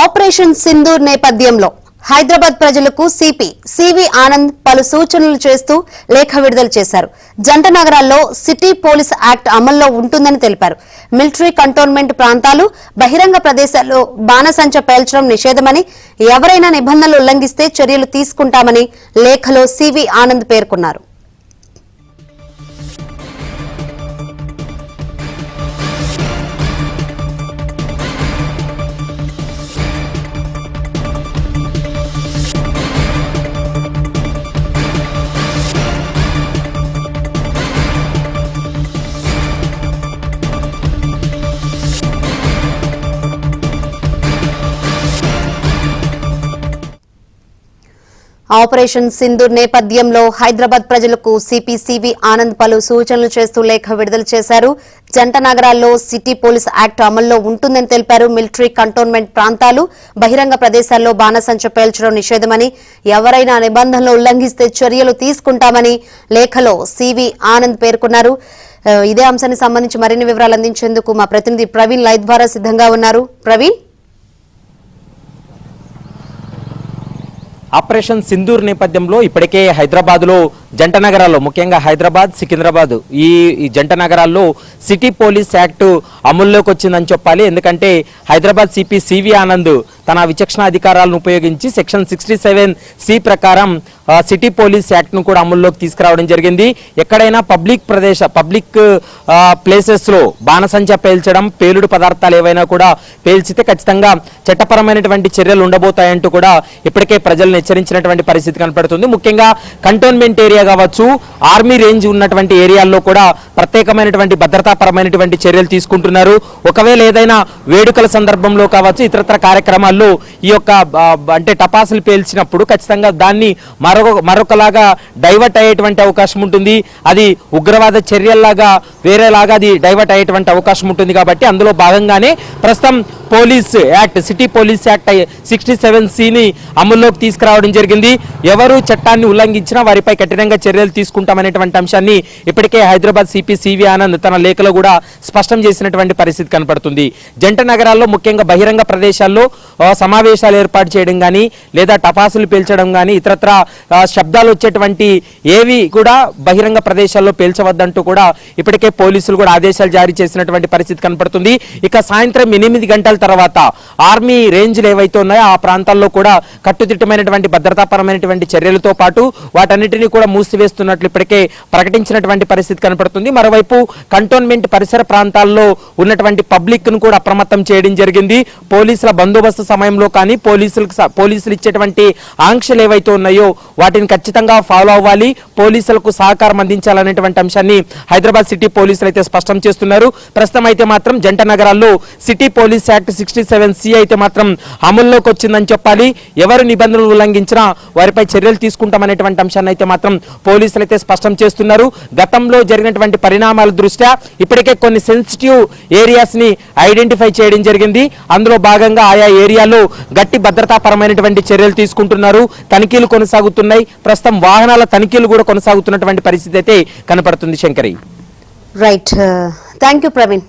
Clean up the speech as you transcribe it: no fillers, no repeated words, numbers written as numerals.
Operation Sindoor నేపథ్యంలో హైదరాబాద్ ప్రజలకు CP CV Anand పలు సూచనలు చేస్తూ లేఖ విడుదల చేశారు. జంట నగరాల్లో సిటీ పోలీస్ యాక్ట్ అమల్లో ఉంటుందని తెలిపారు. మిలిటరీ కంటోన్మెంట్ ప్రాంతాలు, బహిరంగ ప్రదేశాల్లో బాణసంచ పేల్చడం నిషేధమని, ఎవరైనా నిబంధనలు ఉల్లంఘిస్తే చర్యలు తీసుకుంటామని లేఖలో సివి ఆనంద్ పేర్కొన్నారు. ఆపరేషన్ సింధూర్ నేపథ్యంలో హైదరాబాద్ ప్రజలకు సిపి సివి ఆనంద్ పలు సూచనలు చేస్తూ లేఖ విడుదల చేశారు. జంట నగరాల్లో సిటీ పోలీస్ యాక్ట్ అమల్లో ఉంటుందని తెలిపారు. మిలిటరీ కంటోన్మెంట్ ప్రాంతాలు, బహిరంగ ప్రదేశాల్లో బాణసంచ పేల్చడం నిషేధమని, ఎవరైనా నిబంధనలు ఉల్లంఘిస్తే చర్యలు తీసుకుంటామని లేఖలో సివి ఆనంద్ పేర్కొన్నారు. ఇదే అంశానికి సంబంధించి మరిన్ని వివరాలు అందించేందుకు మా ప్రతినిధి ప్రవీణ్ లైవ్ ద్వారా సిద్ధంగా ఉన్నారు. ప్రవీణ్, ఆపరేషన్ సింధూర్ నేపథ్యంలో ఇప్పటికే హైదరాబాద్లో జంట నగరాల్లో, ముఖ్యంగా హైదరాబాద్, సికింద్రాబాద్ ఈ జంట నగరాల్లో సిటీ పోలీస్ యాక్ట్ అమల్లోకి వచ్చిందని చెప్పాలి. ఎందుకంటే హైదరాబాద్ సిపి సివి ఆనంద్ తన విచక్షణ అధికారాలను ఉపయోగించి సెక్షన్ 67C ప్రకారం సిటీ పోలీస్ యాక్ట్ను కూడా అమల్లోకి తీసుకురావడం జరిగింది. ఎక్కడైనా పబ్లిక్ ప్లేసెస్లో బాణసంచ పేల్చడం, పేలుడు పదార్థాలు ఏవైనా కూడా పేల్చితే ఖచ్చితంగా చట్టపరమైనటువంటి చర్యలు ఉండబోతాయంటూ కూడా ఇప్పటికే ప్రజలను హెచ్చరించినటువంటి పరిస్థితి కనపడుతుంది. ముఖ్యంగా కంటోన్మెంట్ ఏరియా కావచ్చు, ఆర్మీ రేంజ్ ఉన్నటువంటి ఏరియాల్లో కూడా ప్రత్యేకమైనటువంటి భద్రతాపరమైనటువంటి చర్యలు తీసుకుంటున్నారు. ఒకవేళ ఏదైనా వేడుకల సందర్భంలో కావచ్చు, ఇతరత్ర కార్యక్రమాల్లో ఈ యొక్క అంటే టపాసులు పేల్చినప్పుడు ఖచ్చితంగా దాన్ని మరొకలాగా డైవర్ట్ అయ్యేటువంటి అవకాశం ఉంటుంది. అది ఉగ్రవాద చర్యల్లాగా వేరేలాగా అది డైవర్ట్ అయ్యేటువంటి అవకాశం ఉంటుంది. కాబట్టి అందులో భాగంగానే ప్రస్తుతం police act, city police act 67Cని అమల్లోకి తీసుకురావడం జరిగింది. ఎవరు చట్టాన్ని ఉల్లంఘించినా వారిపై కఠినంగా చర్యలు తీసుకుంటామనేటువంటి అంశాన్ని ఇప్పటికే హైదరాబాద్ సిపి సివి ఆనంద్ తన లేఖలో కూడా స్పష్టం చేసినటువంటి పరిస్థితి కనపడుతుంది. జంట నగరాల్లో ముఖ్యంగా బహిరంగ ప్రదేశాల్లో సమావేశాలు ఏర్పాటు చేయడం కానీ, లేదా టపాసులు పేల్చడం కానీ, ఇతరత్ర శబ్దాలు వచ్చేటువంటి ఏవి కూడా బహిరంగ ప్రదేశాల్లో పేల్చవద్దంటూ కూడా ఇప్పటికే పోలీసులు కూడా ఆదేశాలు జారీ చేసినటువంటి పరిస్థితి కనపడుతుంది. ఇక సాయంత్రం 8 గంటల తర్వాత ఆర్మీ రేంజ్లు ఏవైతే ఉన్నాయో ఆ ప్రాంతాల్లో కూడా కట్టుదిట్టమైనటువంటి భద్రతాపరమైనటువంటి చర్యలతో పాటు వాటన్నిటినీ కూడా మూసివేస్తున్నట్లు ఇప్పటికే ప్రకటించినటువంటి పరిస్థితి కనపడుతుంది. మరోవైపు కంటోన్మెంట్ పరిసర ప్రాంతాల్లో ఉన్నటువంటి పబ్లిక్ ను కూడా అప్రమత్తం చేయడం జరిగింది. పోలీసుల బందోబస్తు సమయంలో కానీ, పోలీసులు ఇచ్చేటువంటి ఆంక్షలు ఏవైతే ఉన్నాయో వాటిని ఖచ్చితంగా ఫాలో అవ్వాలి, పోలీసులకు సహకారం అందించాలనేటువంటి అంశాన్ని హైదరాబాద్ సిటీ పోలీసులు అయితే స్పష్టం చేస్తున్నారు. ప్రస్తుతం అయితే మాత్రం జంట నగరాల్లో సిటీ పోలీస్ యాక్ట్ 67C అయితే మాత్రం అమల్లోకి వచ్చిందని చెప్పాలి. ఎవరు నిబంధనలు ఉల్లంఘించినా వారిపై చర్యలు తీసుకుంటామనేటువంటి అంశాన్ని అయితే మాత్రం పోలీసులు అయితే స్పష్టం చేస్తున్నారు. గతంలో జరిగినటువంటి పరిణామాల దృష్ట్యా ఇప్పటికే కొన్ని సెన్సిటివ్ ఏరియాస్ ని ఐడెంటిఫై చేయడం జరిగింది. అందులో భాగంగా ఆయా ఏరియాలో గట్టి భద్రతాపరమైనటువంటి చర్యలు తీసుకుంటున్నారు. తనిఖీలు కొనసాగుతున్నాయి. ప్రస్తుతం వాహనాల తనిఖీలు కూడా కొనసాగుతున్నటువంటి పరిస్థితి అయితే కనపడుతుంది. Shankari, right, thank you Praveen.